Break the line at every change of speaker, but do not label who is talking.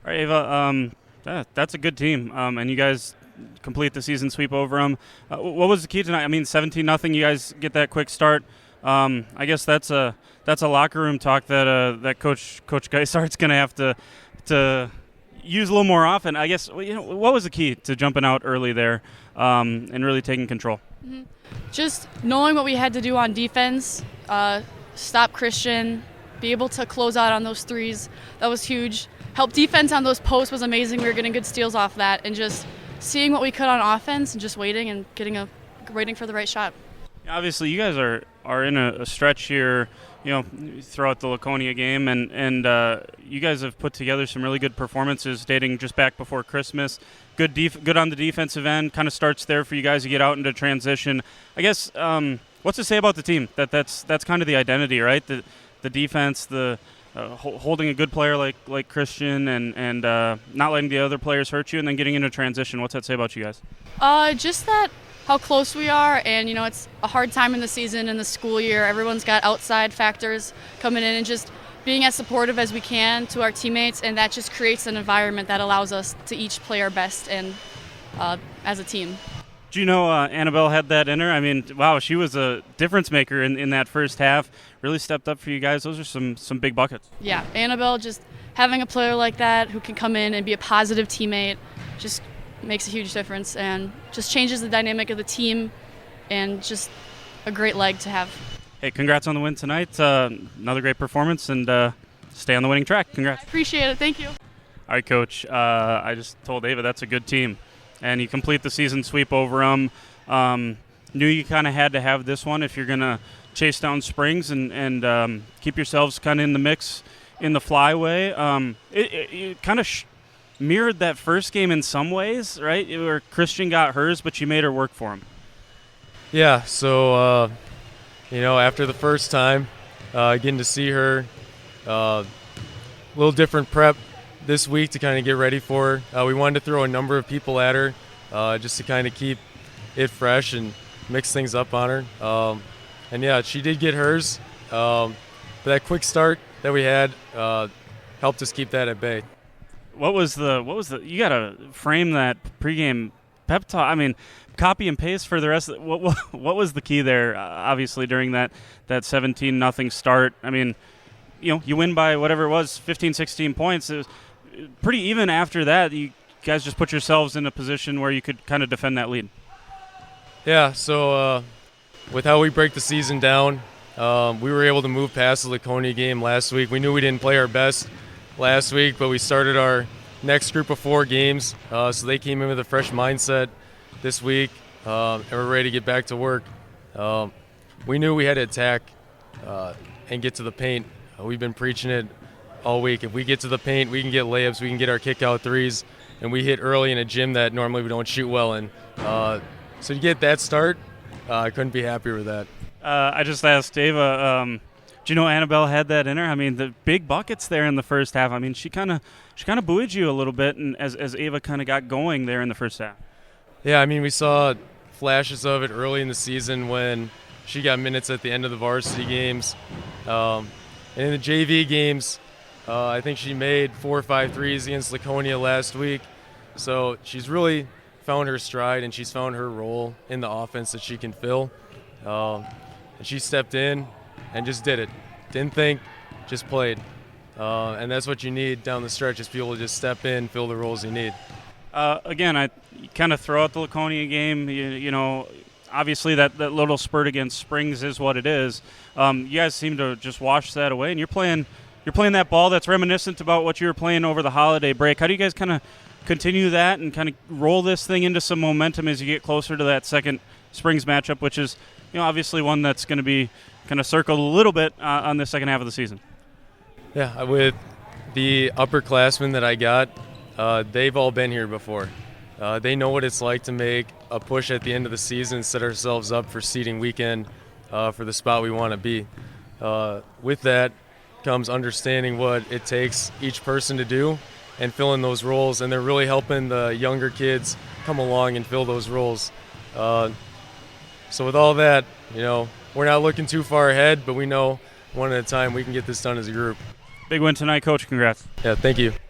All right, Ava, that's a good team, and you guys complete the season sweep over them. What was the key tonight? I mean, 17-0. You guys get that quick start. I guess that's a locker room talk that Coach Geisthardt's going to have to use a little more often. I guess what was the key to jumping out early there and really taking control?
Mm-hmm. Just knowing what we had to do on defense, stop Christian, be able to close out on those threes. That was huge. Help defense on those posts was amazing. We were getting good steals off that, and just seeing what we could on offense and just waiting and waiting for the right shot.
Obviously, you guys are in a stretch here, throughout the Laconia game, and you guys have put together some really good performances dating just back before Christmas. Good on the defensive end. Kind of starts there for you guys to get out into transition. I guess what's to say about the team? That's kind of the identity, right? The defense, the holding a good player like Christian, and not letting the other players hurt you, and then getting into transition. What's that say about you guys?
Just that how close we are, and it's a hard time in the season and the school year. Everyone's got outside factors coming in, and just being as supportive as we can to our teammates, and that just creates an environment that allows us to each play our best and as a team.
Do you know Annabelle had that in her? I mean, wow, she was a difference maker in that first half. Really stepped up for you guys. Those are some big buckets.
Yeah, Annabelle, just having a player like that who can come in and be a positive teammate just makes a huge difference and just changes the dynamic of the team, and just a great leg to have.
Hey, congrats on the win tonight. Another great performance, and stay on the winning track. Congrats.
I appreciate it. Thank you.
All right, Coach. I just told Ava that's a good team, and you complete the season sweep over them. Knew you kind of had to have this one if you're going to chase down Springs and keep yourselves kind of in the mix in the flyway. It kind of mirrored that first game in some ways, right? Where Christian got hers, but you made her work for him.
Yeah, so, after the first time, getting to see her, a little different prep this week to kind of get ready for her. We wanted to throw a number of people at her just to kind of keep it fresh and mix things up on her. And yeah, she did get hers. But that quick start that we had helped us keep that at bay.
What was the you got to frame that pregame pep talk. I mean, copy and paste for the rest of what was the key there, obviously, during that 17-0 start? I mean, you win by whatever it was, 15, 16 points. It was pretty even after that. You guys just put yourselves in a position where you could kind of defend that lead.
Yeah, so with how we break the season down, we were able to move past the Laconia game last week. We knew we didn't play our best last week, but we started our next group of 4 games, so they came in with a fresh mindset this week, and we're ready to get back to work. We knew we had to attack and get to the paint. We've been preaching it all week. If we get to the paint, we can get layups, we can get our kick-out threes, and we hit early in a gym that normally we don't shoot well in. So to get that start, I couldn't be happier with that.
I just asked Ava, do you know Annabelle had that in her? I mean, the big buckets there in the first half. I mean, she kind of buoyed you a little bit, and as Ava kind of got going there in the first half.
Yeah, I mean, we saw flashes of it early in the season when she got minutes at the end of the varsity games. And in the JV games, I think she made 4 or 5 threes against Laconia last week. So she's really found her stride, and she's found her role in the offense that she can fill. And she stepped in and just did it. Didn't think, just played. And that's what you need down the stretch, is people to just step in, fill the roles you need.
Again, I kind of throw out the Laconia game. Obviously that little spurt against Springs is what it is. You guys seem to just wash that away, and you're playing that ball that's reminiscent about what you were playing over the holiday break. How do you guys kind of continue that and kind of roll this thing into some momentum as you get closer to that second Springs matchup, which is obviously one that's going to be kind of circled a little bit on the second half of the season?
Yeah, with the upperclassmen that I got, they've all been here before. They know what it's like to make a push at the end of the season, set ourselves up for seeding weekend for the spot we want to be. With that comes understanding what it takes each person to do and fill in those roles, and they're really helping the younger kids come along and fill those roles. So with all that, we're not looking too far ahead, but we know one at a time we can get this done as a group.
Big win tonight, Coach. Congrats.
Yeah, thank you.